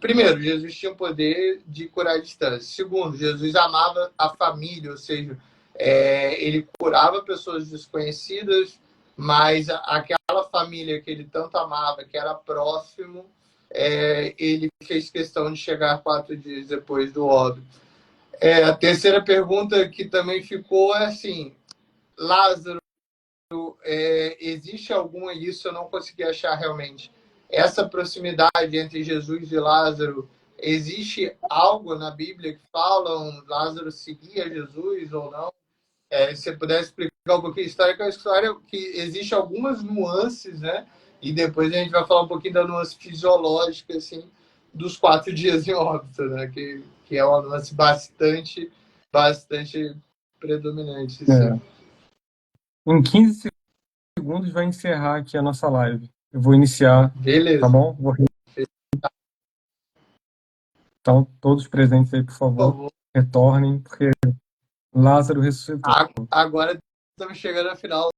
B: Primeiro, Jesus tinha o poder de curar à distância. Segundo, Jesus amava a família, ou seja, ele curava pessoas desconhecidas, mas aquela família que ele tanto amava, que era próximo, ele fez questão de chegar 4 dias depois do óbito. A terceira pergunta que também ficou é assim, Lázaro, existe alguma, isso eu não consegui achar realmente, essa proximidade entre Jesus e Lázaro, existe algo na Bíblia que falam Lázaro seguia Jesus ou não? Se você pudesse explicar um pouquinho a história, que é uma história que existe algumas nuances, né? E depois a gente vai falar um pouquinho da nuance fisiológica, assim, dos 4 dias em óbito, né? Que é uma nuance bastante predominante, assim.
A: Em 15 segundos vai encerrar aqui a nossa live. Eu vou iniciar, tá
B: Beleza.
A: bom? Então, todos presentes aí, por
B: Por
A: favor,
B: favor.
A: retornem, porque Lázaro ressuscitou.
B: Agora estamos chegando ao final